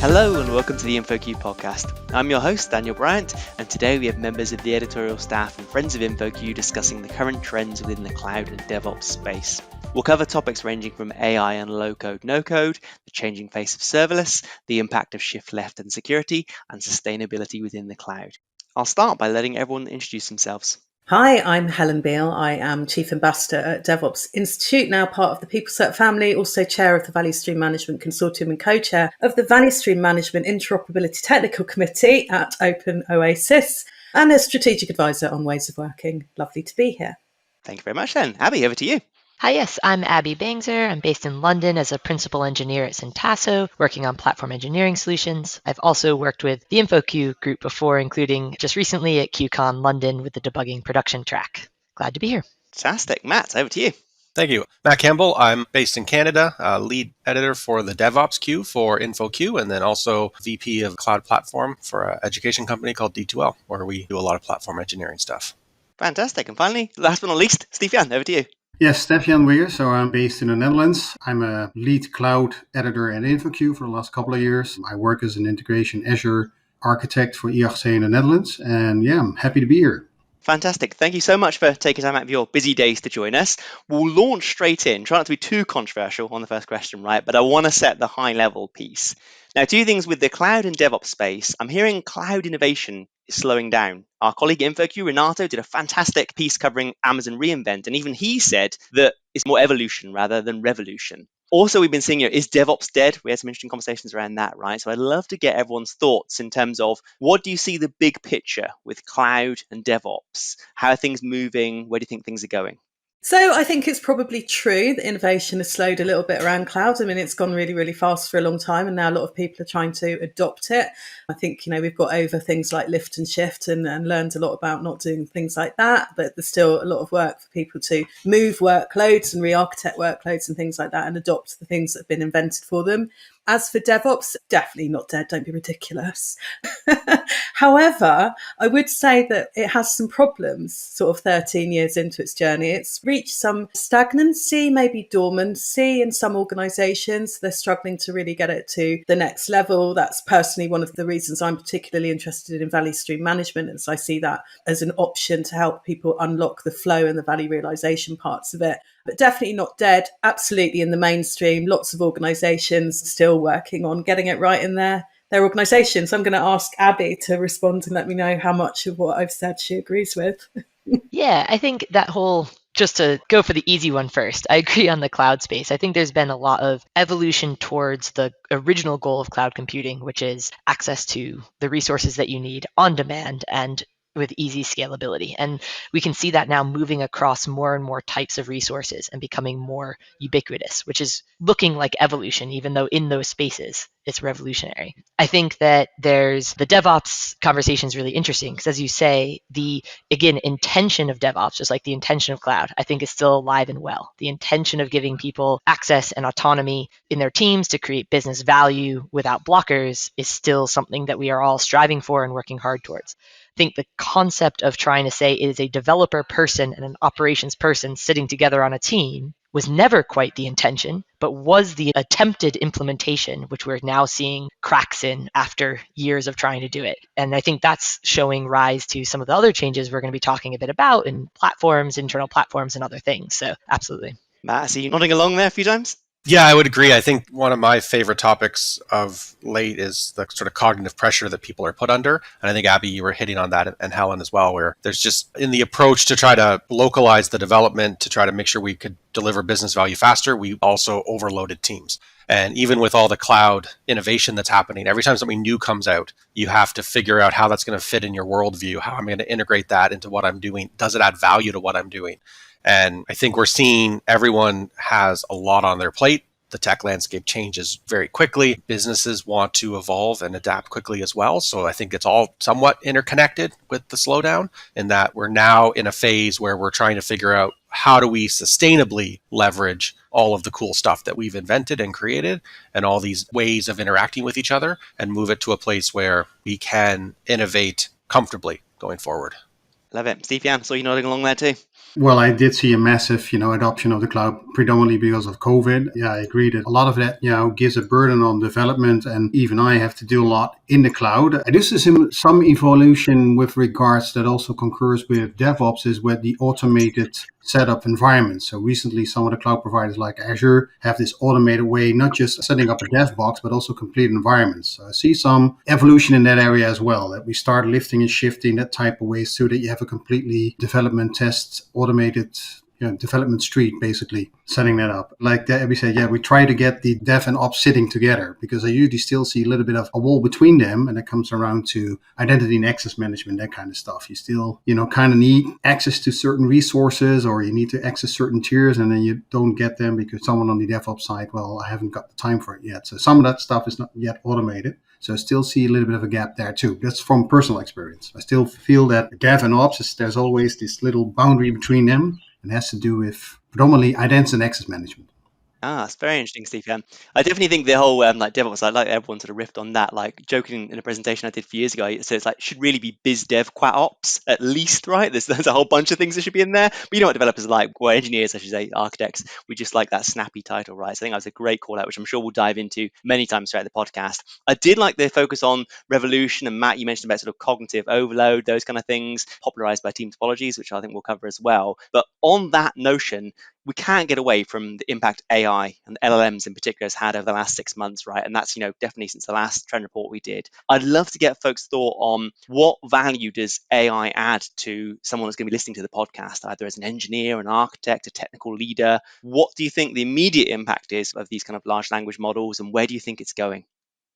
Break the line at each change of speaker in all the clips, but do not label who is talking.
Hello and welcome to the InfoQ podcast. I'm your host, Daniel Bryant, and today we have members of the editorial staff and friends of InfoQ discussing the current trends within the cloud and DevOps space. We'll cover topics ranging from AI and low-code, no-code, the changing face of serverless, the impact of shift left and security, and sustainability within the cloud. I'll start by letting everyone introduce themselves.
Hi, I'm Helen Beale. I am Chief Ambassador at DevOps Institute, now part of the PeopleCert family, also Chair of the Value Stream Management Consortium and Co-Chair of the Value Stream Management Interoperability Technical Committee at Open Oasis, and a Strategic Advisor on Ways of Working. Lovely to be here.
Thank you very much then. Abby, over to you.
Hi, yes, I'm Abby Bangser. I'm based in London as a principal engineer at Syntasso, working on platform engineering solutions. I've also worked with the InfoQ group before, including just recently at QCon London with the debugging production track. Glad to be here.
Fantastic. Matt, over to you.
Thank you. Matt Campbell. I'm based in Canada, lead editor for the DevOps queue for InfoQ, and then also VP of Cloud Platform for an education company called D2L, where we do a lot of platform engineering stuff.
Fantastic. And finally, last but not least, Steve-Jan, over to you.
Yes, Stef-Jan Weir. So I'm based in the Netherlands. I'm a lead cloud editor at InfoQ for the last couple of years. I work as an integration Azure architect for IAC in the Netherlands. And yeah, I'm happy to be here.
Fantastic. Thank you so much for taking time out of your busy days to join us. We'll launch straight in. Try not to be too controversial on the first question, right? But I want to set the high level piece. Now, two things with the cloud and DevOps space. I'm hearing cloud innovation is slowing down. Our colleague InfoQ, Renato, did a fantastic piece covering Amazon reInvent. And even he said that it's more evolution rather than revolution. Also, we've been seeing, is DevOps dead? We had some interesting conversations around that, right? So I'd love to get everyone's thoughts in terms of what do you see the big picture with cloud and DevOps? How are things moving? Where do you think things are going?
So I think it's probably true that innovation has slowed a little bit around cloud. I mean, it's gone really, really fast for a long time, and now a lot of people are trying to adopt it. I think, we've got over things like lift and shift and learned a lot about not doing things like that, but there's still a lot of work for people to move workloads and re-architect workloads and things like that and adopt the things that have been invented for them. As for DevOps, definitely not dead. Don't be ridiculous. However, I would say that it has some problems sort of 13 years into its journey. It's reached some stagnancy, maybe dormancy in some organizations. They're struggling to really get it to the next level. That's personally one of the reasons I'm particularly interested in value stream management, as I see that as an option to help people unlock the flow and the value realization parts of it. But definitely not dead. Absolutely in the mainstream. Lots of organizations still working on getting it right in their organizations. I'm going to ask Abby to respond and let me know how much of what I've said she agrees with.
Yeah, I think that whole, just to go for the easy one first, I agree on the cloud space. I think there's been a lot of evolution towards the original goal of cloud computing, which is access to the resources that you need on demand and with easy scalability. And we can see that now moving across more and more types of resources and becoming more ubiquitous, which is looking like evolution, even though in those spaces, it's revolutionary. I think that there's the DevOps conversation is really interesting because, as you say, the, again, intention of DevOps, just like the intention of cloud, I think is still alive and well. The intention of giving people access and autonomy in their teams to create business value without blockers is still something that we are all striving for and working hard towards. I think the concept of trying to say it is a developer person and an operations person sitting together on a team was never quite the intention, but was the attempted implementation, which we're now seeing cracks in after years of trying to do it. And I think that's showing rise to some of the other changes we're going to be talking a bit about in platforms, internal platforms, and other things. So absolutely.
Matt, I see you nodding along there a few times.
Yeah, I would agree. I think one of my favorite topics of late is the sort of cognitive pressure that people are put under. And I think, Abby, you were hitting on that, and Helen as well, where there's just in the approach to try to localize the development, to try to make sure we could deliver business value faster, we also overloaded teams. And even with all the cloud innovation that's happening, every time something new comes out, you have to figure out how that's going to fit in your worldview, how I'm going to integrate that into what I'm doing. Does it add value to what I'm doing? And I think we're seeing everyone has a lot on their plate. The tech landscape changes very quickly. Businesses want to evolve and adapt quickly as well. So I think it's all somewhat interconnected with the slowdown, in that we're now in a phase where we're trying to figure out how do we sustainably leverage all of the cool stuff that we've invented and created and all these ways of interacting with each other and move it to a place where we can innovate comfortably going forward.
Love it. Steve-Jan, saw you nodding along there too.
Well, I did see a massive, adoption of the cloud predominantly because of COVID. Yeah, I agree that a lot of that, gives a burden on development, and even I have to do a lot in the cloud. I do see some evolution with regards that also concurs with DevOps is with the automated setup environment. So recently, some of the cloud providers like Azure have this automated way, not just setting up a dev box, but also complete environments. So I see some evolution in that area as well, that we start lifting and shifting that type of ways so that you have a completely development test automated development street, basically setting that up. Like that, we say, we try to get the dev and ops sitting together, because I usually still see a little bit of a wall between them, and it comes around to identity and access management, that kind of stuff. You still, kind of need access to certain resources, or you need to access certain tiers, and then you don't get them because someone on the DevOps side, well, I haven't got the time for it yet. So some of that stuff is not yet automated. So I still see a little bit of a gap there too. That's from personal experience. I still feel that dev and ops, there's always this little boundary between them. It has to do with predominantly identity and access management.
It's very interesting, Steve. I definitely think the whole like DevOps, I like everyone sort of riffed on that. Like joking in a presentation I did a few years ago, it says like should really be biz dev quat ops at least, right? There's a whole bunch of things that should be in there. But you know what developers are like, well, engineers, I should say, architects. We just like that snappy title, right? So I think that was a great call out, which I'm sure we'll dive into many times throughout the podcast. I did like the focus on revolution, and Matt, you mentioned about sort of cognitive overload, those kind of things, popularized by team topologies, which I think we'll cover as well. But on that notion, we can't get away from the impact AI and LLMs in particular has had over the last 6 months, right? And that's, definitely since the last trend report we did. I'd love to get folks' thought on what value does AI add to someone who's going to be listening to the podcast, either as an engineer, an architect, a technical leader. What do you think the immediate impact is of these kind of large language models, and where do you think it's going?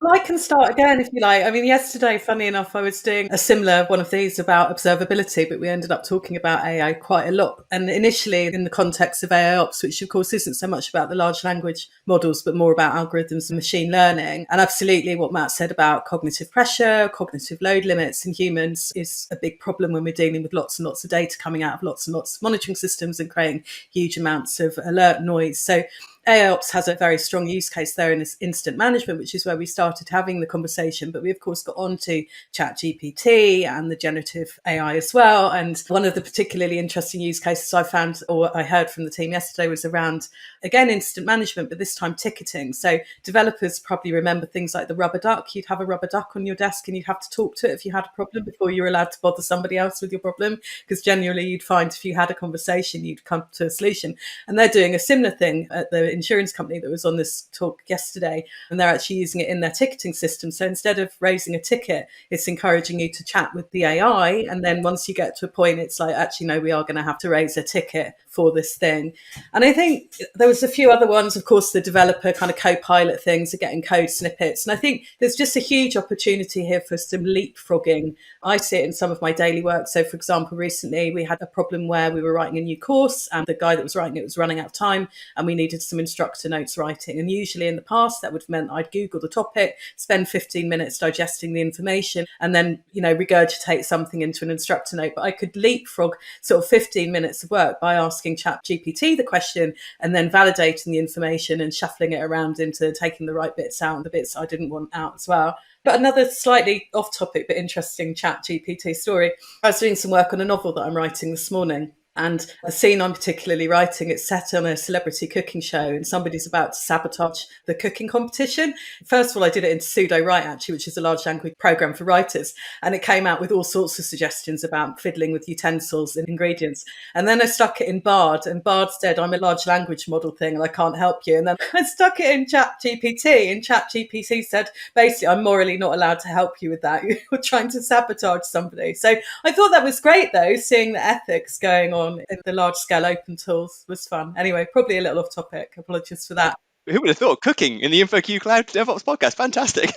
Well, I can start again if you like. I mean, yesterday, funny enough, I was doing a similar one of these about observability, but we ended up talking about AI quite a lot. And initially, in the context of AI ops, which of course isn't so much about the large language models, but more about algorithms and machine learning. And absolutely what Matt said about cognitive pressure, cognitive load limits in humans is a big problem when we're dealing with lots and lots of data coming out of lots and lots of monitoring systems and creating huge amounts of alert noise. So AIOps has a very strong use case there in this instant management, which is where we started having the conversation. But we, of course, got on to ChatGPT and the generative AI as well. And one of the particularly interesting use cases I found, or I heard from the team yesterday, was around, again, instant management, but this time ticketing. So developers probably remember things like the rubber duck. You'd have a rubber duck on your desk and you'd have to talk to it if you had a problem before you were allowed to bother somebody else with your problem. Because generally you'd find if you had a conversation, you'd come to a solution. And they're doing a similar thing at the insurance company that was on this talk yesterday, and they're actually using it in their ticketing system. So instead of raising a ticket, it's encouraging you to chat with the AI, and then once you get to a point, it's like, actually no, we are going to have to raise a ticket for this thing. And I think there was a few other ones. Of course, the developer kind of co-pilot things are getting code snippets, and I think there's just a huge opportunity here for some leapfrogging. I see it in some of my daily work. So for example, recently we had a problem where we were writing a new course and the guy that was writing it was running out of time, and we needed some instructor notes writing. And usually in the past, that would have meant I'd Google the topic, spend 15 minutes digesting the information, and then, regurgitate something into an instructor note. But I could leapfrog sort of 15 minutes of work by asking ChatGPT the question and then validating the information and shuffling it around into taking the right bits out and the bits I didn't want out as well. But another slightly off topic but interesting ChatGPT story. I was doing some work on a novel that I'm writing this morning. And the scene I'm particularly writing, it's set on a celebrity cooking show and somebody's about to sabotage the cooking competition. First of all, I did it in pseudo-write, actually, which is a large language program for writers. And it came out with all sorts of suggestions about fiddling with utensils and ingredients. And then I stuck it in Bard, and Bard said, I'm a large language model thing and I can't help you. And then I stuck it in ChatGPT, and ChatGPT said, basically, I'm morally not allowed to help you with that. You're trying to sabotage somebody. So I thought that was great, though, seeing the ethics going on in the large scale open tools was fun. Anyway, probably a little off topic. Apologies for that.
Who would have thought cooking in the InfoQ Cloud DevOps podcast? Fantastic.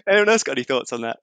Anyone else got any thoughts on that?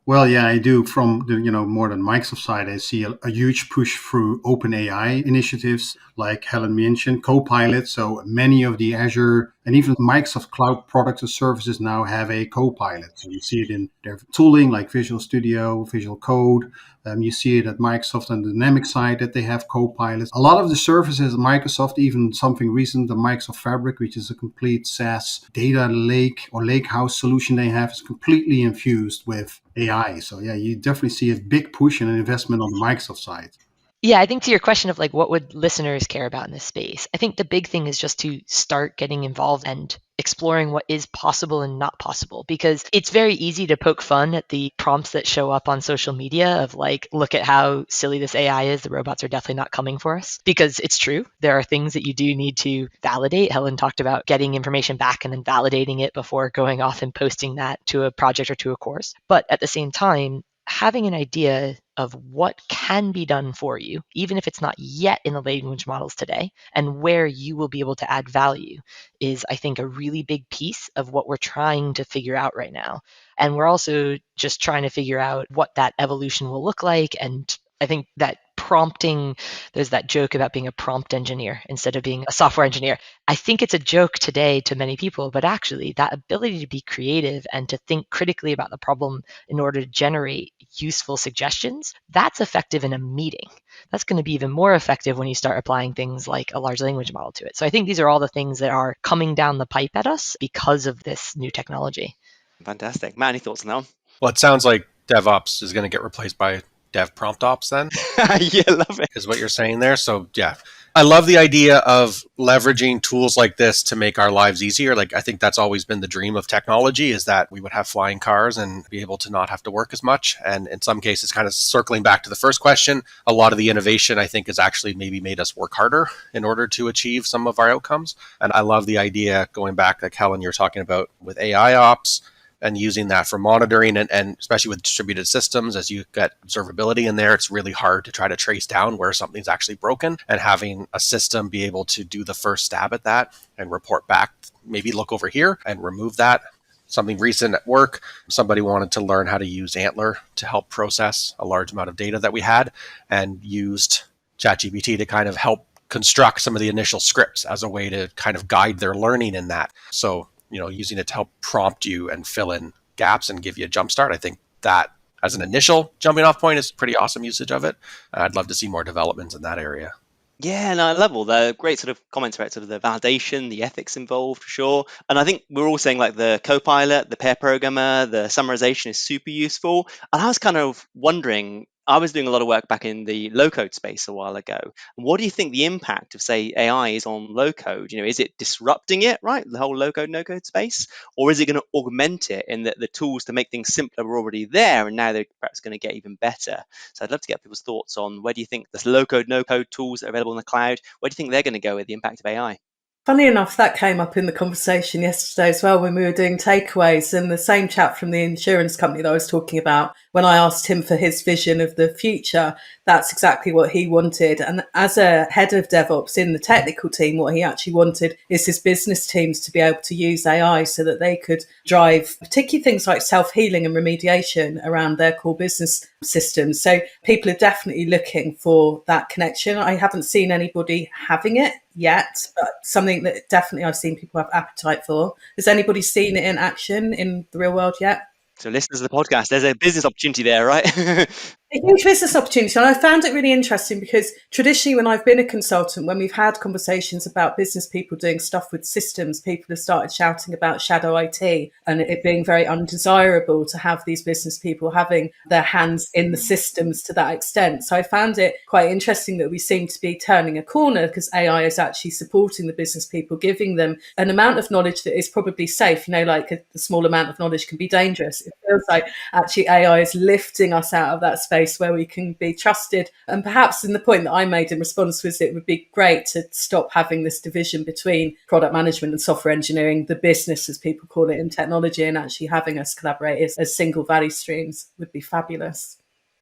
Well, yeah, I do. From the more than Microsoft side, I see a huge push through OpenAI initiatives, like Helen mentioned, Copilot. So many of the Azure and even Microsoft Cloud products or services now have a Copilot. So you see it in their tooling like Visual Studio, Visual Code. You see it at Microsoft on the Dynamics side that they have Copilots. A lot of the services at Microsoft, even something recent, the Microsoft Fabric, which is a complete SaaS data lake or lakehouse solution they have, is completely infused with AI. So yeah, you definitely see a big push and an investment on the Microsoft side.
Yeah, I think to your question of like what would listeners care about in this space, I think the big thing is just to start getting involved and exploring what is possible and not possible, because it's very easy to poke fun at the prompts that show up on social media of like, look at how silly this AI is, the robots are definitely not coming for us, because it's true. There are things that you do need to validate. Helen talked about getting information back and then validating it before going off and posting that to a project or to a course. But at the same time, having an idea of what can be done for you, even if it's not yet in the language models today, and where you will be able to add value is, I think, a really big piece of what we're trying to figure out right now. And we're also just trying to figure out what that evolution will look like. And I think that prompting, there's that joke about being a prompt engineer instead of being a software engineer. I think it's a joke today to many people, but actually that ability to be creative and to think critically about the problem in order to generate useful suggestions, that's effective in a meeting. That's going to be even more effective when you start applying things like a large language model to it. So I think these are all the things that are coming down the pipe at us because of this new technology.
Fantastic. Matt, any thoughts on that one?
Well, it sounds like DevOps is going to get replaced by Dev Prompt Ops then,
Yeah, love it.
is what you're saying there. So yeah, I love the idea of leveraging tools like this to make our lives easier. Like, I think that's always been the dream of technology, is that we would have flying cars and be able to not have to work as much. And in some cases, kind of circling back to the first question, a lot of the innovation, I think, has actually maybe made us work harder in order to achieve some of our outcomes. And I love the idea, going back, like Helen, you're talking about with AI ops, and using that for monitoring, and especially with distributed systems, as you get observability in there, it's really hard to try to trace down where something's actually broken, and having a system be able to do the first stab at that and report back, maybe look over here and remove that. Something recent at work, somebody wanted to learn how to use Antler to help process a large amount of data that we had, and used ChatGPT to kind of help construct some of the initial scripts as a way to kind of guide their learning in that. So, using it to help prompt you and fill in gaps and give you a jump start. I think that as an initial jumping off point is pretty awesome usage of it. I'd love to see more developments in that area.
Yeah, no, I love all the great sort of comments about sort of the validation, the ethics involved for sure. And I think we're all saying like the co-pilot, the pair programmer, the summarization is super useful. And I was kind of wondering, I was doing a lot of work back in the low code space a while ago. What do you think the impact of, say, AI is on low code? Is it disrupting it, right? The whole low code, no code space? Or is it going to augment it in that the tools to make things simpler were already there and now they're perhaps going to get even better? So I'd love to get people's thoughts on where do you think the low code, no code tools that are available in the cloud, where do you think they're going to go with the impact of AI?
Funny enough, that came up in the conversation yesterday as well when we were doing takeaways. And the same chap from the insurance company that I was talking about, when I asked him for his vision of the future, that's exactly what he wanted. And as a head of DevOps in the technical team, what he actually wanted is his business teams to be able to use AI so that they could drive particularly things like self-healing and remediation around their core business systems. So people are definitely looking for that connection. I haven't seen anybody having it yet, but something that definitely I've seen people have appetite for. Has anybody seen it in action in the real world yet?
So listeners of the podcast, there's a business opportunity there, right?
A huge business opportunity. And I found it really interesting because traditionally when I've been a consultant, when we've had conversations about business people doing stuff with systems, people have started shouting about shadow IT and it being very undesirable to have these business people having their hands in the systems to that extent. So I found it quite interesting that we seem to be turning a corner because AI is actually supporting the business people, giving them an amount of knowledge that is probably safe. Like a small amount of knowledge can be dangerous. It feels like actually AI is lifting us out of that space where we can be trusted. And perhaps in the point that I made in response was it would be great to stop having this division between product management and software engineering, the business as people call it in technology, and actually having us collaborate as single value streams would be fabulous.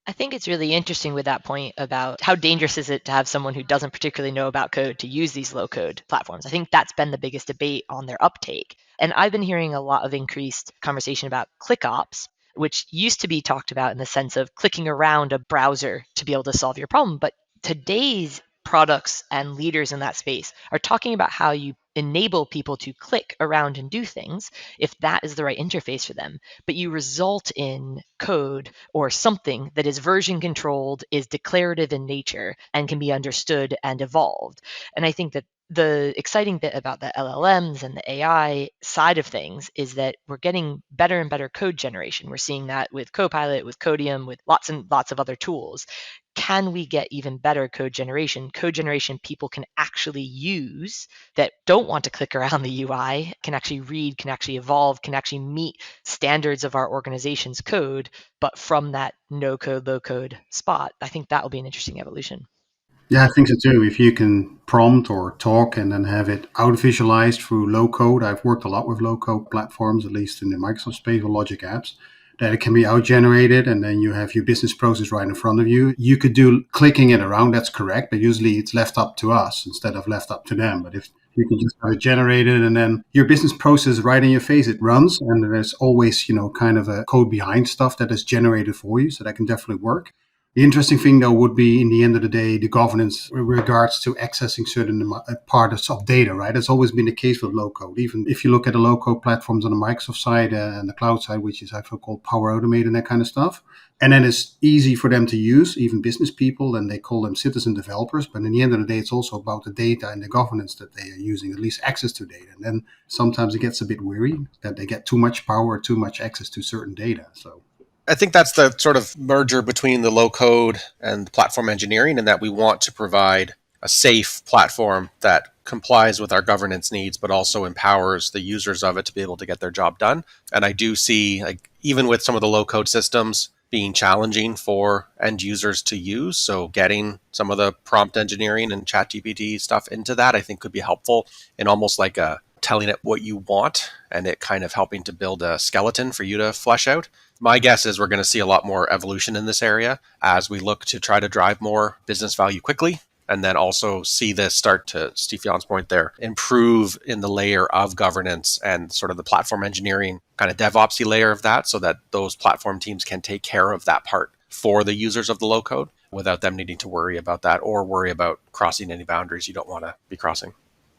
I think it's really interesting with that point about how dangerous is it to have someone who doesn't particularly know about code to use these low code platforms. I think that's been the biggest debate on their uptake. And I've been hearing a lot of increased conversation about click ops, which used to be talked about in the sense of clicking around a browser to be able to solve your problem. But today's products and leaders in that space are talking about how you enable people to click around and do things if that is the right interface for them, but you result in code or something that is version controlled, is declarative in nature, and can be understood and evolved. And I think that the exciting bit about the LLMs and the AI side of things is that we're getting better and better code generation. We're seeing that with Copilot, with Codium, with lots and lots of other tools. can we get even better code generation people can actually use that don't want to click around the UI, can actually read, can actually evolve, can actually meet standards of our organization's code, but from that no code, low code spot. I think that will be an interesting evolution.
Yeah, I think so too. If you can prompt or talk and then have it out visualized through low code, I've worked a lot with low code platforms, at least in the Microsoft space or Logic apps, that it can be out generated and then you have your business process right in front of you. You could do clicking it around, that's correct, but usually it's left up to us instead of left up to them. But if you can just have it generated and then your business process right in your face, it runs, and there's always, kind of a code behind stuff that is generated for you. So that can definitely work. The interesting thing, though, would be in the end of the day, the governance with regards to accessing certain parts of data, right? That's always been the case with low code. Even if you look at the low code platforms on the Microsoft side and the cloud side, which is I feel called Power Automate and that kind of stuff. And then it's easy for them to use, even business people, and they call them citizen developers. But in the end of the day, it's also about the data and the governance that they are using, at least access to data. And then sometimes it gets a bit weary that they get too much power or too much access to certain data. So
I think that's the sort of merger between the low code and platform engineering, in that we want to provide a safe platform that complies with our governance needs, but also empowers the users of it to be able to get their job done. And I do see, like, even with some of the low code systems being challenging for end users to use. So getting some of the prompt engineering and ChatGPT stuff into that, I think could be helpful in almost like a telling it what you want and it kind of helping to build a skeleton for you to flesh out. My guess is we're going to see a lot more evolution in this area as we look to try to drive more business value quickly, and then also see this start to, Steve Jan's point there, improve in the layer of governance and sort of the platform engineering kind of DevOpsy layer of that, so that those platform teams can take care of that part for the users of the low code without them needing to worry about that or worry about crossing any boundaries you don't want to be crossing.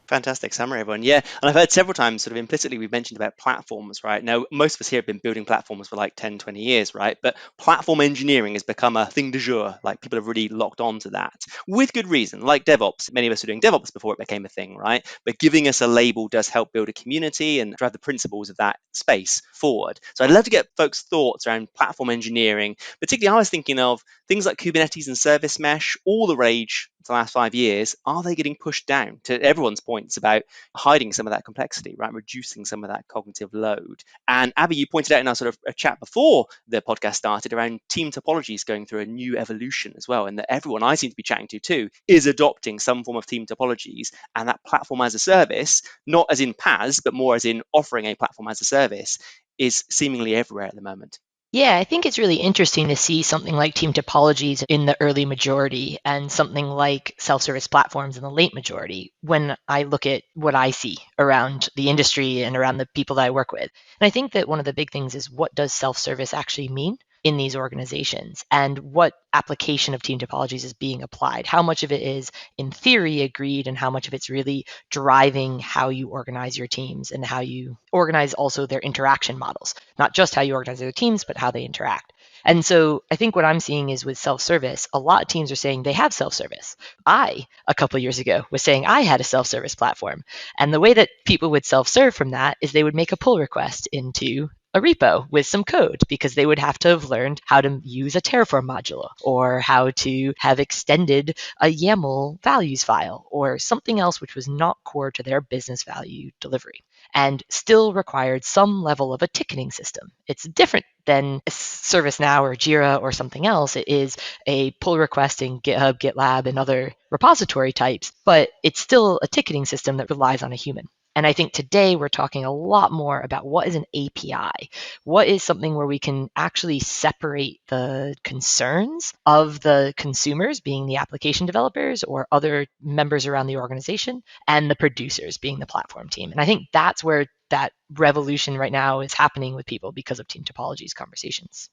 Fantastic summary, everyone. Yeah, and I've heard several times sort of implicitly we've mentioned about platforms, right? Now, most of us here have been building platforms for like 10, 20 years, right? But platform engineering has become a thing du jour. Like people have really locked on to that with good reason. Like DevOps, many of us were doing DevOps before it became a thing, right? But giving us a label does help build a community and drive the principles of that space forward. So I'd love to get folks' thoughts around platform engineering. Particularly, I was thinking of things like Kubernetes and service mesh, all the rage for the last 5 years. Are they getting pushed down? To everyone's points about hiding some of that complexity, right? Reducing some of that cognitive load. And Abby, you pointed out in our sort of a chat before the podcast started around team topologies going through a new evolution as well. And that everyone I seem to be chatting to too is adopting some form of team topologies, and that platform as a service, not as in PaaS, but more as in offering a platform as a service, is seemingly everywhere at the moment.
Yeah, I think it's really interesting to see something like team topologies in the early majority and something like self-service platforms in the late majority when I look at what I see around the industry and around the people that I work with. And I think that one of the big things is, what does self-service actually mean in these organizations, and what application of team topologies is being applied? How much of it is in theory agreed, and how much of it's really driving how you organize your teams and how you organize also their interaction models, not just how you organize their teams, but how they interact. And so I think what I'm seeing is with self-service, a lot of teams are saying they have self-service. I, a couple of years ago, was saying I had a self-service platform. And the way that people would self-serve from that is they would make a pull request into a repo with some code, because they would have to have learned how to use a Terraform module, or how to have extended a YAML values file, or something else which was not core to their business value delivery, and still required some level of a ticketing system. It's different than ServiceNow or Jira or something else. It is a pull request in GitHub, GitLab, and other repository types, but it's still a ticketing system that relies on a human. And I think today we're talking a lot more about what is an API. What is something where we can actually separate the concerns of the consumers, being the application developers or other members around the organization, and the producers, being the platform team. And I think that's where that revolution right now is happening with people because of team topologies conversations.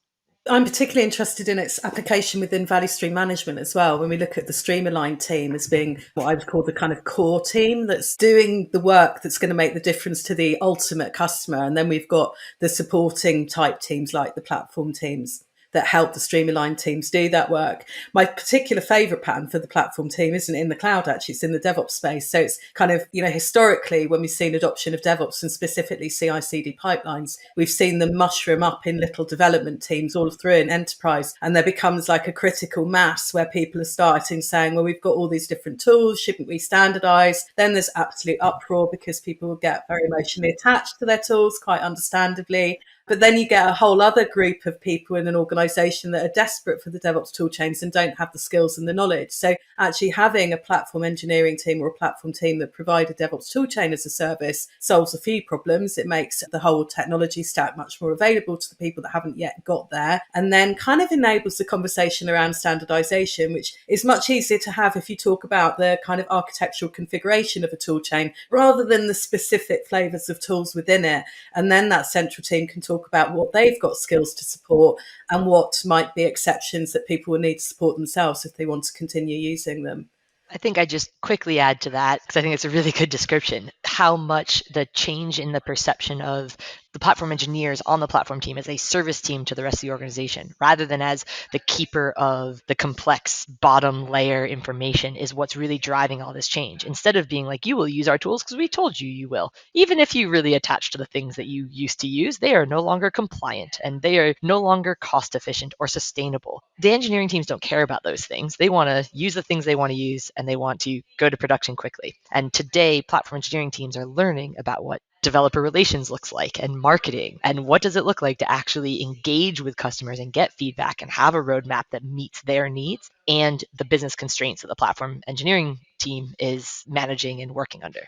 I'm particularly interested in its application within value stream management as well. When we look at the stream-aligned team as being what I would call the kind of core team that's doing the work that's going to make the difference to the ultimate customer. And then we've got the supporting type teams like the platform teams. that help the streamlined teams do that work. My particular favorite pattern for the platform team isn't in the cloud, actually, it's in the DevOps space. So it's kind of, historically, when we've seen adoption of DevOps and specifically CI/CD pipelines, we've seen them mushroom up in little development teams all through an enterprise. And there becomes like a critical mass where people are starting saying, well, we've got all these different tools, shouldn't we standardize? Then there's absolute uproar because people get very emotionally attached to their tools, quite understandably. But then you get a whole other group of people in an organization that are desperate for the DevOps tool chains and don't have the skills and the knowledge. So actually having a platform engineering team or a platform team that provide a DevOps tool chain as a service solves a few problems. It makes the whole technology stack much more available to the people that haven't yet got there, and then kind of enables the conversation around standardization, which is much easier to have if you talk about the kind of architectural configuration of a tool chain rather than the specific flavors of tools within it. And then that central team can talk about what they've got skills to support and what might be exceptions that people will need to support themselves if they want to continue using them.
I think I just quickly add to that, because I think it's a really good description, how much the change in the perception of the platform engineers on the platform team as a service team to the rest of the organization, rather than as the keeper of the complex bottom layer information, is what's really driving all this change. Instead of being like, you will use our tools because we told you you will. Even if you really attach to the things that you used to use, they are no longer compliant and they are no longer cost efficient or sustainable. The engineering teams don't care about those things. They want to use the things they want to use and they want to go to production quickly. And today, platform engineering teams are learning about what developer relations looks like and marketing, and what does it look like to actually engage with customers and get feedback and have a roadmap that meets their needs and the business constraints that the platform engineering team is managing and working under.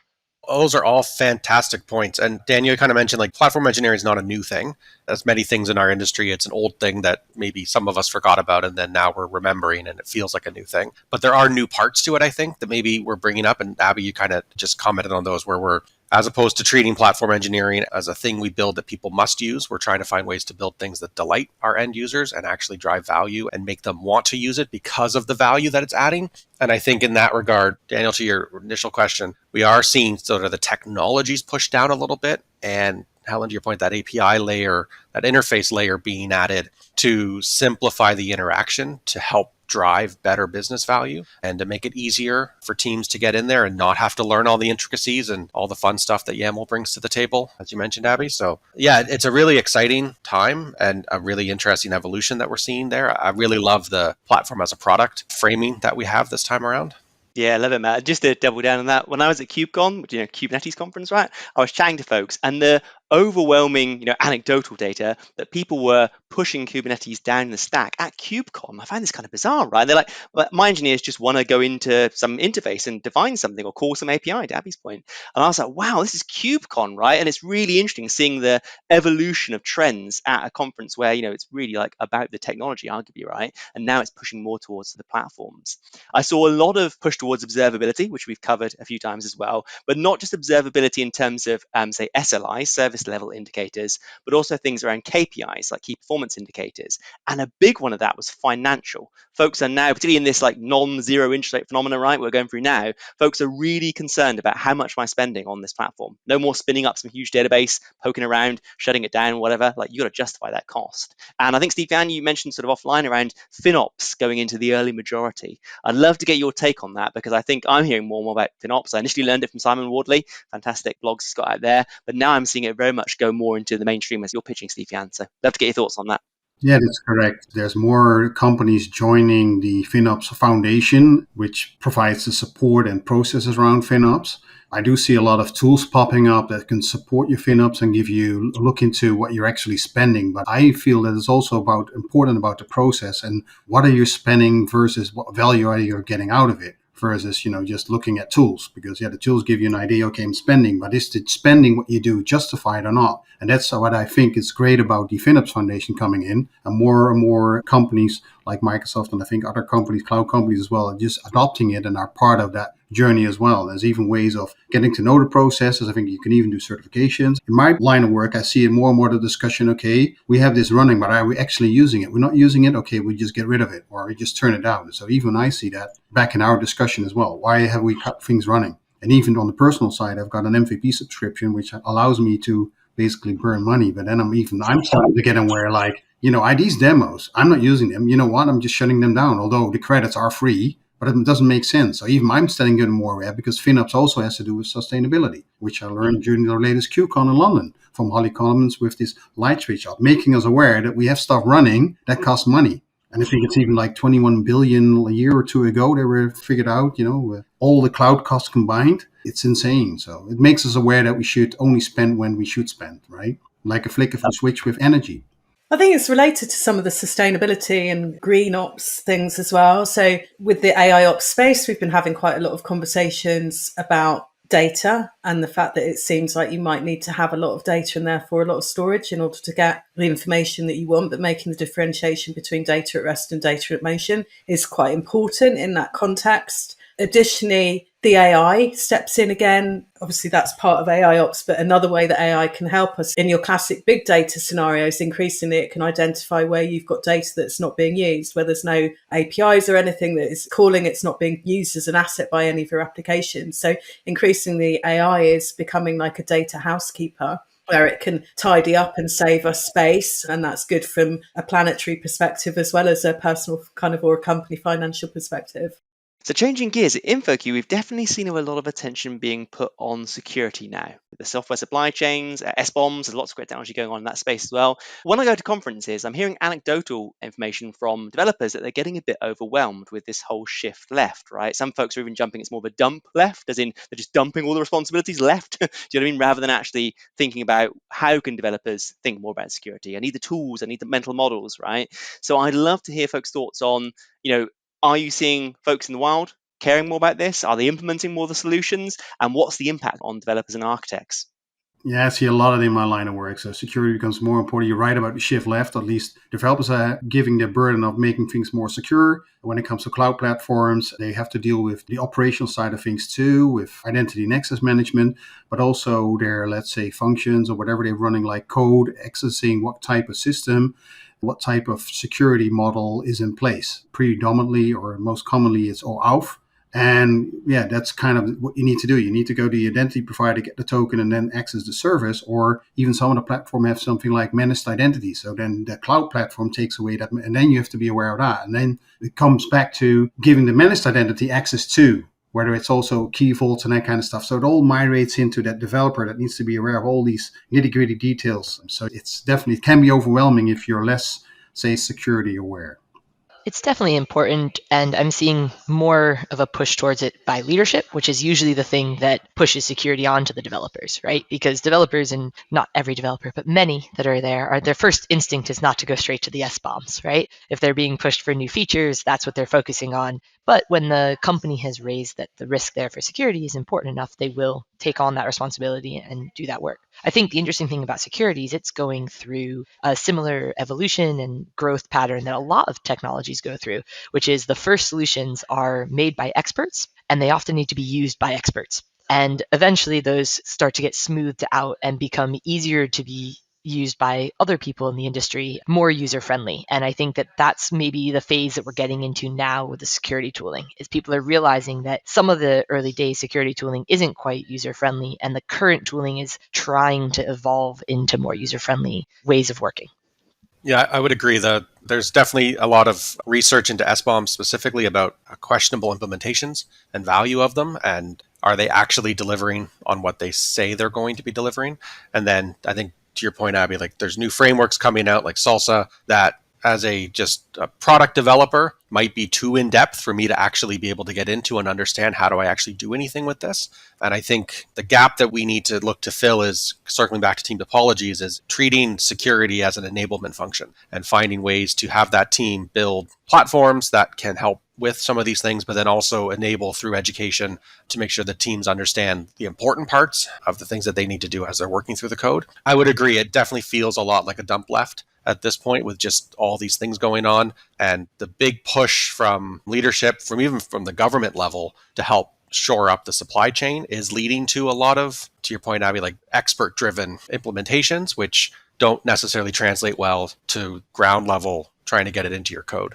Those are all fantastic points. And Daniel kind of mentioned like platform engineering is not a new thing. As many things in our industry, it's an old thing that maybe some of us forgot about and then now we're remembering and it feels like a new thing. But there are new parts to it, I think, that maybe we're bringing up. And Abby, you kind of just commented on those where we're, as opposed to treating platform engineering as a thing we build that people must use, we're trying to find ways to build things that delight our end users and actually drive value and make them want to use it because of the value that it's adding. And I think in that regard, Daniel, to your initial question, we are seeing sort of the technologies pushed down a little bit. And Helen, to your point, that API layer, that interface layer being added to simplify the interaction to help drive better business value and to make it easier for teams to get in there and not have to learn all the intricacies and all the fun stuff that YAML brings to the table, as you mentioned, Abby. So yeah, it's a really exciting time and a really interesting evolution that we're seeing there. I really love the platform as a product framing that we have this time around.
Yeah, I love it, Matt. Just to double down on that, when I was at QCon, Kubernetes conference, right? I was chatting to folks, and the overwhelming, anecdotal data that people were pushing Kubernetes down the stack at KubeCon. I find this kind of bizarre, right? They're like, well, my engineers just want to go into some interface and define something or call some API, to Abby's point. And I was like, wow, this is KubeCon, right? And it's really interesting seeing the evolution of trends at a conference where, it's really like about the technology, arguably, right? And now it's pushing more towards the platforms. I saw a lot of push towards observability, which we've covered a few times as well, but not just observability in terms of, say, SLI, service level indicators, but also things around KPIs, like key performance indicators. And a big one of that was financial. Folks are now, particularly in this like non-zero interest rate phenomenon, right, we're going through now, folks are really concerned about how much am I spending on this platform. No more spinning up some huge database, poking around, shutting it down, whatever. Like, you got to justify that cost. And I think, Stefan, you mentioned sort of offline around Finops going into the early majority. I'd love to get your take on that, because I think I'm hearing more and more about Finops. I initially learned it from Simon Wardley, fantastic blogs he's got out there, but now I'm seeing it very much go more into the mainstream as you're pitching, Stefan. So love to get your thoughts on that.
Yeah, that's correct. There's more companies joining the Finops Foundation, which provides the support and processes around Finops. I do see a lot of tools popping up that can support your Finops and give you a look into what you're actually spending. But I feel that it's also important about the process and what are you spending versus what value are you getting out of it versus, just looking at tools. Because, the tools give you an idea, okay, I'm spending, but is the spending what you do justified or not? And that's what I think is great about the Finops Foundation coming in. And more companies like Microsoft and I think other companies, cloud companies as well, are just adopting it and are part of that journey as well. There's even ways of getting to know the processes. I think you can even do certifications. In my line of work, I see it more and more the discussion, okay, we have this running, but are we actually using it? We're not using it. Okay, we just get rid of it or we just turn it down. So even I see that back in our discussion as well. Why have we cut things running? And even on the personal side, I've got an MVP subscription, which allows me to basically burn money. But then I'm starting to get aware, like, these demos, I'm not using them. You know what? I'm just shutting them down. Although the credits are free, but it doesn't make sense. So even I'm starting to get more aware, because Finops also has to do with sustainability, which I learned during the latest QCon in London from Holly Commons with this light switch up, making us aware that we have stuff running that costs money. And I think it's even like 21 billion a year or two ago they were figured out, with all the cloud costs combined. It's insane. So it makes us aware that we should only spend when we should spend, right? Like a flick of a switch with energy.
I think it's related to some of the sustainability and green ops things as well. So with the AI ops space, we've been having quite a lot of conversations about data and the fact that it seems like you might need to have a lot of data and therefore a lot of storage in order to get the information that you want, but making the differentiation between data at rest and data at motion is quite important in that context. Additionally, the AI steps in again. Obviously, that's part of AI ops, but another way that AI can help us in your classic big data scenarios, increasingly it can identify where you've got data that's not being used, where there's no APIs or anything that is calling it's not being used as an asset by any of your applications. So increasingly, AI is becoming like a data housekeeper, where it can tidy up and save us space. And that's good from a planetary perspective as well as a personal kind of or a company financial perspective.
So changing gears, at InfoQ, we've definitely seen a lot of attention being put on security now. With the software supply chains, SBOMs, there's lots of great technology going on in that space as well. When I go to conferences, I'm hearing anecdotal information from developers that they're getting a bit overwhelmed with this whole shift left, right? Some folks are even jumping, it's more of a dump left, as in they're just dumping all the responsibilities left, do you know what I mean? Rather than actually thinking about how can developers think more about security. I need the tools, I need the mental models, right? So I'd love to hear folks' thoughts on, are you seeing folks in the wild caring more about this? Are they implementing more of the solutions? And what's the impact on developers and architects?
Yeah, I see a lot of it in my line of work. So security becomes more important. You're right about the shift left. At least developers are giving the burden of making things more secure. When it comes to cloud platforms, they have to deal with the operational side of things too, with identity and access management, but also their, let's say, functions or whatever they're running, like code, accessing what type of system, what type of security model is in place. Predominantly, or most commonly, it's OAuth. And yeah, that's kind of what you need to do. You need to go to the identity provider, get the token, and then access the service. Or even some of the platform have something like managed identity. So then the cloud platform takes away that, and then you have to be aware of that. And then it comes back to giving the managed identity access to, whether it's also key vaults and that kind of stuff. So it all migrates into that developer that needs to be aware of all these nitty-gritty details. So it can be overwhelming if you're less, say, security aware.
It's definitely important, and I'm seeing more of a push towards it by leadership, which is usually the thing that pushes security onto the developers, right? Because developers, and not every developer, but many that are there, their first instinct is not to go straight to the SBOMs, right? If they're being pushed for new features, that's what they're focusing on. But when the company has raised that the risk there for security is important enough, they will take on that responsibility and do that work. I think the interesting thing about security is it's going through a similar evolution and growth pattern that a lot of technologies go through, which is the first solutions are made by experts and they often need to be used by experts. And eventually those start to get smoothed out and become easier to be used by other people in the industry, more user-friendly. And I think that that's maybe the phase that we're getting into now with the security tooling, is people are realizing that some of the early days security tooling isn't quite user-friendly, and the current tooling is trying to evolve into more user-friendly ways of working.
Yeah, I would agree that there's definitely a lot of research into SBOM specifically about questionable implementations and value of them, and are they actually delivering on what they say they're going to be delivering? And then I think to your point, Abby, like there's new frameworks coming out like Salsa that as a product developer might be too in depth for me to actually be able to get into and understand how do I actually do anything with this. And I think the gap that we need to look to fill is, circling back to team topologies, is treating security as an enablement function and finding ways to have that team build platforms that can help with some of these things, but then also enable through education to make sure that teams understand the important parts of the things that they need to do as they're working through the code. I would agree. It definitely feels a lot like a dump left at this point with just all these things going on. And the big push from leadership, even from the government level, to help shore up the supply chain is leading to a lot of, to your point, Abby, like expert-driven implementations, which don't necessarily translate well to ground level trying to get it into your code.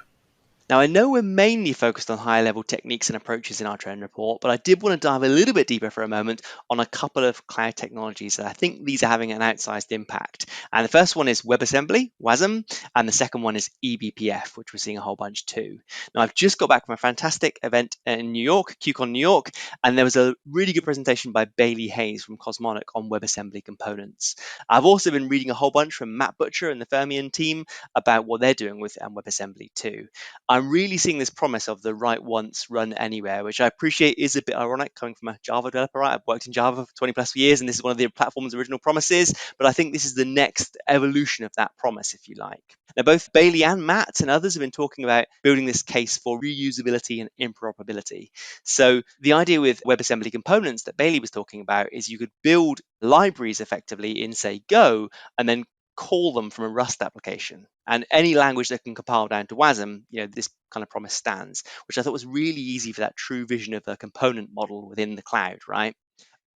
Now, I know we're mainly focused on higher level techniques and approaches in our trend report, but I did want to dive a little bit deeper for a moment on a couple of cloud technologies that I think these are having an outsized impact. And the first one is WebAssembly, Wasm, and the second one is ebpf, which we're seeing a whole bunch too. Now, I've just got back from a fantastic event in New York, QCon New York, and there was a really good presentation by Bailey Hayes from Cosmonic on WebAssembly components. I've also been reading a whole bunch from Matt Butcher and the Fermion team about what they're doing with WebAssembly too. I'm really seeing this promise of the write once, run anywhere, which I appreciate is a bit ironic coming from a Java developer, right? I've worked in Java for 20 plus years, and this is one of the platform's original promises, but I think this is the next evolution of that promise, if you like. Now, both Bailey and Matt and others have been talking about building this case for reusability and interoperability. So the idea with WebAssembly components that Bailey was talking about is you could build libraries effectively in, say, Go, and then call them from a Rust application. And any language that can compile down to Wasm, this kind of promise stands, which I thought was really easy for that true vision of a component model within the cloud, right?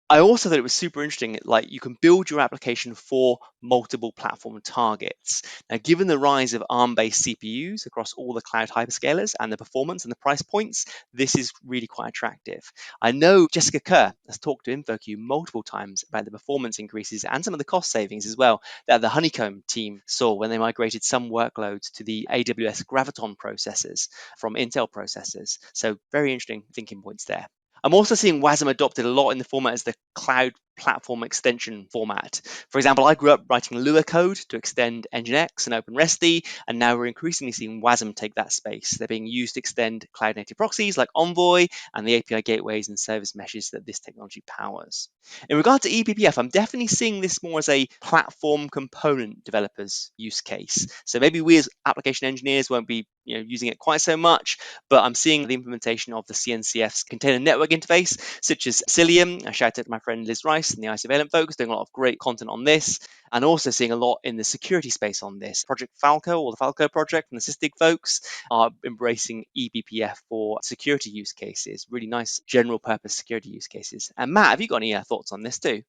I also thought it was super interesting, like you can build your application for multiple platform targets. Now, given the rise of ARM-based CPUs across all the cloud hyperscalers and the performance and the price points, this is really quite attractive. I know Jessica Kerr has talked to InfoQ multiple times about the performance increases and some of the cost savings as well that the Honeycomb team saw when they migrated some workloads to the AWS Graviton processors from Intel processors. So very interesting thinking points there. I'm also seeing Wasm adopted a lot in the format as the cloud platform extension format. For example, I grew up writing Lua code to extend Nginx and OpenResty, and now we're increasingly seeing Wasm take that space. They're being used to extend cloud-native proxies like Envoy and the API gateways and service meshes that this technology powers. In regard to ebpf, I'm definitely seeing this more as a platform component developers use case. So maybe we as application engineers won't be using it quite so much, but I'm seeing the implementation of the CNCF's container network interface, such as Cilium. I shout out to my friend Liz Rice and the Isovalent folks doing a lot of great content on this, and also seeing a lot in the security space on this. Project Falco, or the Falco project, and the Sysdig folks are embracing ebpf for security use cases, really nice general purpose security use cases. And Matt, have you got any thoughts on this too?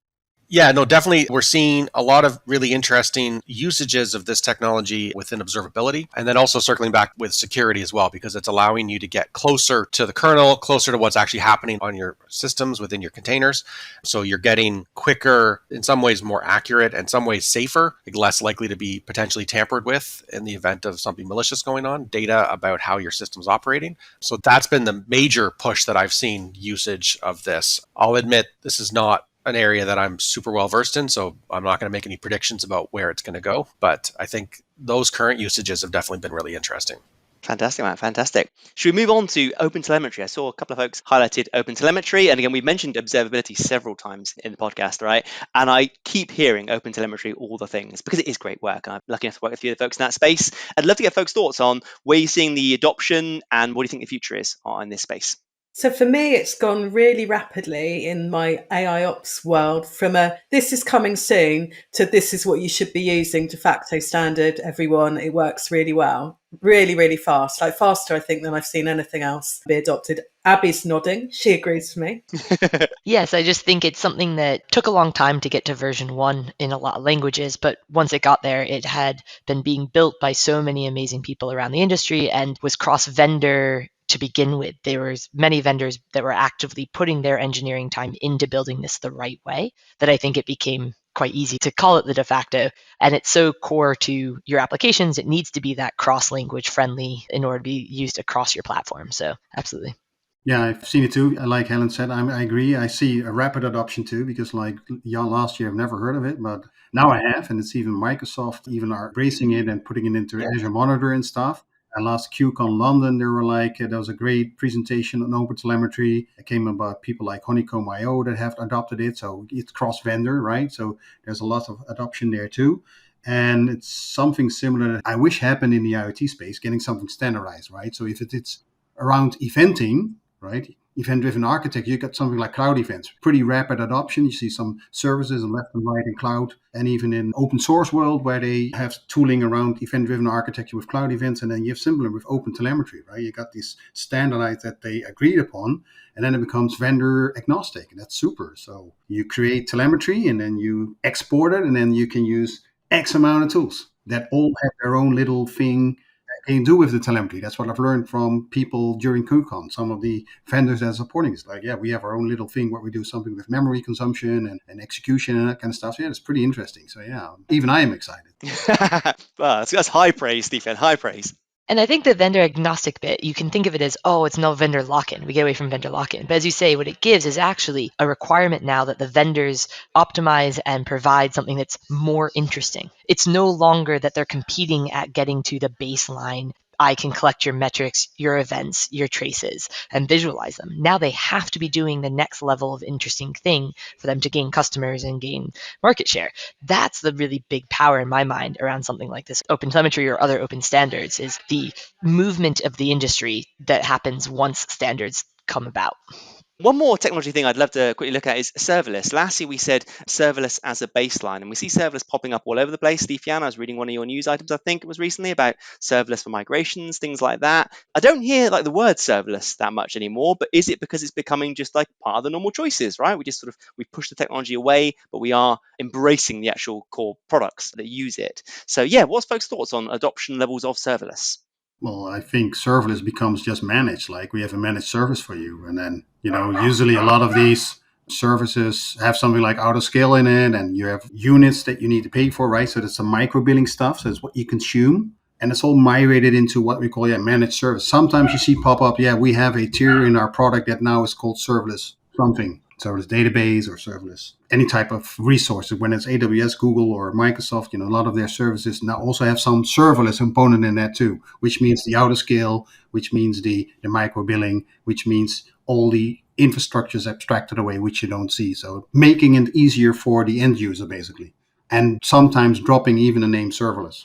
Yeah, no, definitely. We're seeing a lot of really interesting usages of this technology within observability. And then also circling back with security as well, because it's allowing you to get closer to the kernel, closer to what's actually happening on your systems within your containers. So you're getting quicker, in some ways more accurate, and some ways safer, less likely to be potentially tampered with in the event of something malicious going on, data about how your system's operating. So that's been the major push that I've seen usage of this. I'll admit this is not an area that I'm super well versed in, so I'm not going to make any predictions about where it's going to go. But I think those current usages have definitely been really interesting.
Fantastic, Matt. Fantastic. Should we move on to OpenTelemetry? I saw a couple of folks highlighted OpenTelemetry. And again, we've mentioned observability several times in the podcast, right? And I keep hearing OpenTelemetry, all the things, because it is great work. I'm lucky enough to work with a few of the folks in that space. I'd love to get folks' thoughts on where you're seeing the adoption and what do you think the future is in this space.
So for me, it's gone really rapidly in my AI ops world from this is coming soon to this is what you should be using, de facto standard, everyone. It works really well, really, really fast, like faster, I think, than I've seen anything else be adopted. Abby's nodding. She agrees with me.
Yes, I just think it's something that took a long time to get to version 1 in a lot of languages, but once it got there, it had been being built by so many amazing people around the industry and was cross-vendor to begin with. There was many vendors that were actively putting their engineering time into building this the right way that I think it became quite easy to call it the de facto. And it's so core to your applications, it needs to be that cross-language friendly in order to be used across your platform. So absolutely.
Yeah, I've seen it too. Like Helen said, I agree. I see a rapid adoption too, because like last year, I've never heard of it, but now I have. And it's even Microsoft even are embracing it and putting it into Azure Monitor and stuff. And last QCon London, there was a great presentation on OpenTelemetry. It came about people like Honeycomb.io that have adopted it. So it's cross-vendor, right? So there's a lot of adoption there too. And it's something similar that I wish happened in the IoT space, getting something standardized, right? So if it's around eventing, right? Event-driven architecture, you got something like cloud events, pretty rapid adoption. You see some services on left and right in cloud, and even in open source world where they have tooling around event-driven architecture with cloud events, and then you have similar with OpenTelemetry, right? You got these standardized that they agreed upon, and then it becomes vendor agnostic, and that's super. So you create telemetry, and then you export it, and then you can use X amount of tools that all have their own little thing can do with the telemetry. That's what I've learned from people during QCon. Some of the vendors that are supporting it's like, yeah, we have our own little thing where we do something with memory consumption and execution and that kind of stuff. So yeah, it's pretty interesting. So yeah, even I am excited.
Well, that's high praise, Stephen, high praise.
And I think the vendor agnostic bit, you can think of it as, oh, it's no vendor lock-in. We get away from vendor lock-in. But as you say, what it gives is actually a requirement now that the vendors optimize and provide something that's more interesting. It's no longer that they're competing at getting to the baseline. I can collect your metrics, your events, your traces, and visualize them. Now they have to be doing the next level of interesting thing for them to gain customers and gain market share. That's the really big power in my mind around something like this open telemetry or other open standards, is the movement of the industry that happens once standards come about.
One more technology thing I'd love to quickly look at is serverless. Last year we said serverless as a baseline, and we see serverless popping up all over the place. Stephen, I was reading one of your news items, I think it was recently, about serverless for migrations, things like that. I don't hear like the word serverless that much anymore, but is it because it's becoming just like part of the normal choices, right? We push the technology away, but we are embracing the actual core products that use it. So yeah, what's folks' thoughts on adoption levels of serverless?
Well, I think serverless becomes just managed, like we have a managed service for you. And then, usually a lot of these services have something like auto scale in it, and you have units that you need to pay for, right? So that's some micro billing stuff. So it's what you consume. And it's all migrated into what we call managed service. Sometimes you see pop up, we have a tier in our product that now is called serverless something. Serverless database or serverless, any type of resources. When it's AWS, Google, or Microsoft, a lot of their services now also have some serverless component in that too, which means the auto scale, which means the micro billing, which means all the infrastructure is abstracted away, which you don't see. So making it easier for the end user, basically. And sometimes dropping even the name serverless.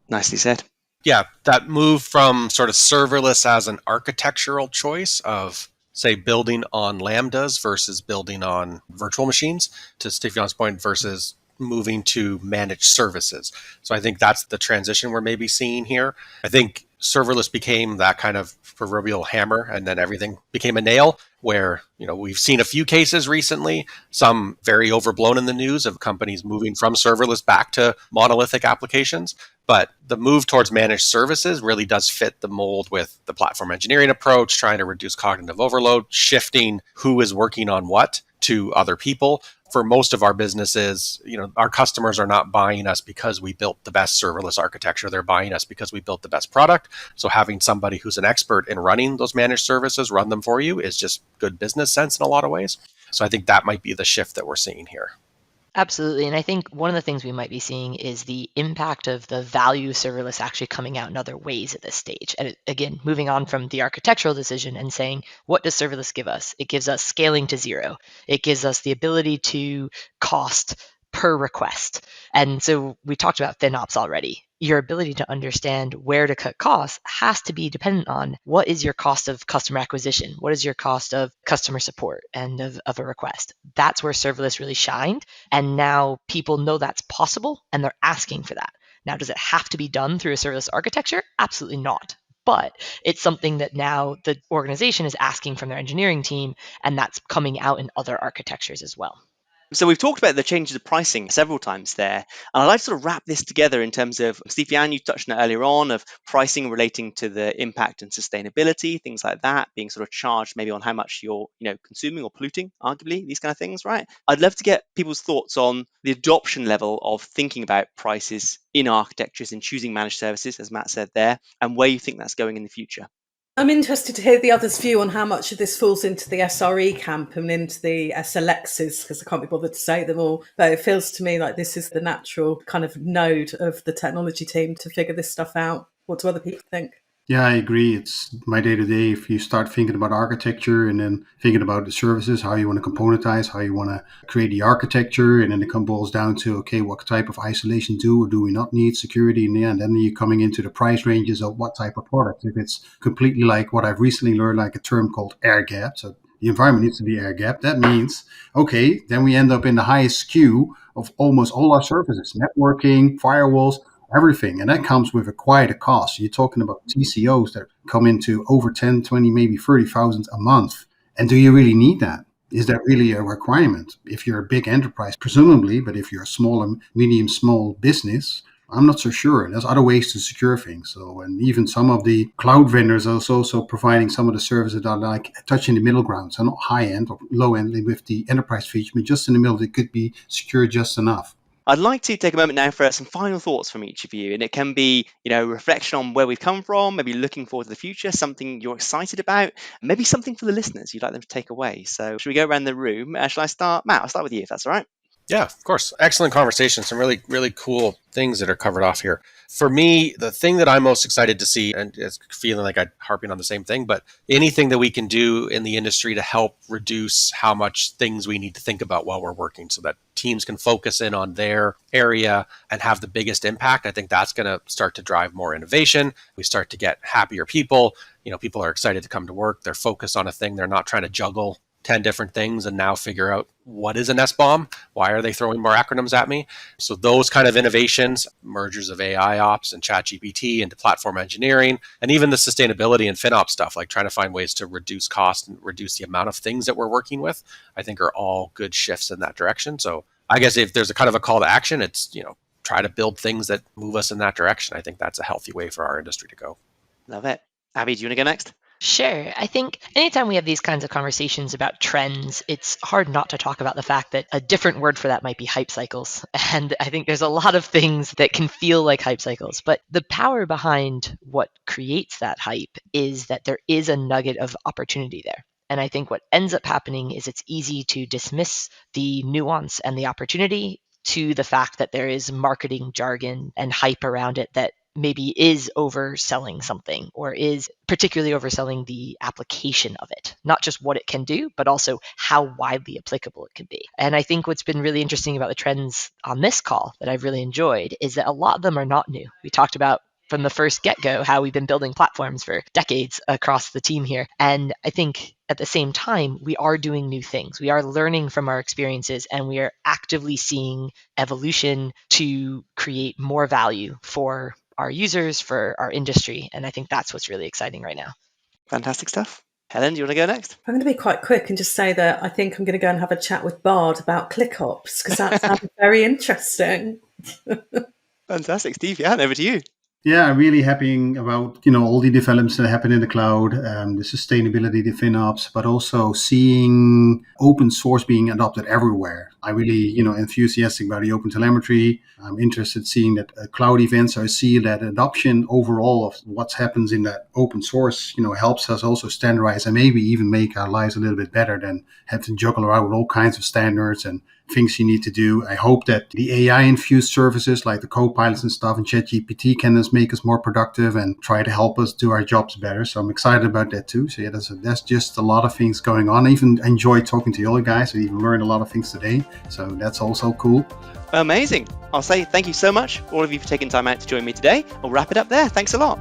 Nicely said.
Yeah, that move from sort of serverless as an architectural choice of, say, building on Lambdas versus building on virtual machines, to Stephen's point, versus moving to managed services. So I think that's the transition we're maybe seeing here. I think serverless became that kind of proverbial hammer, and then everything became a nail, where, we've seen a few cases recently, some very overblown in the news, of companies moving from serverless back to monolithic applications. But the move towards managed services really does fit the mold with the platform engineering approach, trying to reduce cognitive overload, shifting who is working on what to other people. For most of our businesses, our customers are not buying us because we built the best serverless architecture. They're buying us because we built the best product. So having somebody who's an expert in running those managed services run them for you is just good business sense in a lot of ways. So I think that might be the shift that we're seeing here.
Absolutely. And I think one of the things we might be seeing is the impact of the value of serverless actually coming out in other ways at this stage. And again, moving on from the architectural decision and saying, what does serverless give us? It gives us scaling to zero. It gives us the ability to cost per request. And so we talked about Finops already. Your ability to understand where to cut costs has to be dependent on what is your cost of customer acquisition, what is your cost of customer support and of a request. That's where serverless really shined. And now people know that's possible and they're asking for that. Now, does it have to be done through a serverless architecture? Absolutely not. But it's something that now the organization is asking from their engineering team, and that's coming out in other architectures as well.
So we've talked about the changes of pricing several times there, and I'd like to sort of wrap this together in terms of, Stephen, you touched on it earlier on, of pricing relating to the impact and sustainability, things like that, being sort of charged maybe on how much you're consuming or polluting, arguably, these kind of things, right? I'd love to get people's thoughts on the adoption level of thinking about prices in architectures and choosing managed services, as Matt said there, and where you think that's going in the future.
I'm interested to hear the others' view on how much of this falls into the SRE camp and into the SLXs, because I can't be bothered to say them all. But it feels to me like this is the natural kind of node of the technology team to figure this stuff out. What do other people think?
Yeah, I agree. It's my day-to-day. If you start thinking about architecture and then thinking about the services, how you want to componentize, how you want to create the architecture, and then it boils down to, okay, what type of isolation do or do we not need, security in the end? And then you're coming into the price ranges of what type of product. If it's completely like what I've recently learned, like a term called air gap, so the environment needs to be air gap. That means, okay, then we end up in the highest SKU of almost all our services, networking, firewalls, everything. And that comes with quite a cost. You're talking about TCOs that come into over 10, 20, maybe 30,000 a month. And do you really need that? Is that really a requirement? If you're a big enterprise, presumably, but if you're a small and medium small business, I'm not so sure. There's other ways to secure things. So, and even some of the cloud vendors are also providing some of the services that are like touching the middle ground. So not high end or low end with the enterprise feature, but just in the middle, they could be secure just enough.
I'd like to take a moment now for some final thoughts from each of you, and it can be, reflection on where we've come from, maybe looking forward to the future, something you're excited about, maybe something for the listeners you'd like them to take away. So should we go around the room? Shall I start? Matt, I'll start with you if that's all right.
Yeah, of course. Excellent conversation. Some really, really cool things that are covered off here. For me, the thing that I'm most excited to see, and it's feeling like I'm harping on the same thing, but anything that we can do in the industry to help reduce how much things we need to think about while we're working so that teams can focus in on their area and have the biggest impact. I think that's going to start to drive more innovation. We start to get happier people. People are excited to come to work. They're focused on a thing. They're not trying to juggle 10 different things and now figure out what is an SBOM? Why are they throwing more acronyms at me? So those kind of innovations, mergers of AI ops and ChatGPT into platform engineering, and even the sustainability and Finops stuff, like trying to find ways to reduce cost and reduce the amount of things that we're working with, I think are all good shifts in that direction. So I guess if there's a kind of a call to action, it's, try to build things that move us in that direction. I think that's a healthy way for our industry to go.
Love it. Abby, do you want to go next?
Sure. I think anytime we have these kinds of conversations about trends, it's hard not to talk about the fact that a different word for that might be hype cycles. And I think there's a lot of things that can feel like hype cycles, but the power behind what creates that hype is that there is a nugget of opportunity there. And I think what ends up happening is it's easy to dismiss the nuance and the opportunity to the fact that there is marketing jargon and hype around it that maybe is overselling something or is particularly overselling the application of it, not just what it can do, but also how widely applicable it can be. And I think what's been really interesting about the trends on this call that I've really enjoyed is that a lot of them are not new. We talked about from the first get-go how we've been building platforms for decades across the team here. And I think at the same time, we are doing new things. We are learning from our experiences, and we are actively seeing evolution to create more value for our users, for our industry. And I think that's what's really exciting right now.
Fantastic stuff. Helen, do you want to go next?
I'm going to be quite quick and just say that I think I'm going to go and have a chat with Bard about ClickOps because that sounds very interesting.
Fantastic. Steve, yeah, over to you.
Yeah, really happy about, all the developments that happen in the cloud, the sustainability, the FinOps, but also seeing open source being adopted everywhere. I really, enthusiastic about the open telemetry. I'm interested seeing that cloud events. I see that adoption overall of what happens in that open source, helps us also standardize and maybe even make our lives a little bit better than have to juggle around with all kinds of standards and things you need to do. I hope that the AI-infused services like the co-pilots and stuff and ChatGPT can just make us more productive and try to help us do our jobs better. So I'm excited about that too. So yeah, that's just a lot of things going on. I even enjoyed talking to you all guys. I even learned a lot of things today. So that's also cool.
Amazing. I'll say thank you so much, all of you, for taking time out to join me today. I'll wrap it up there. Thanks a lot.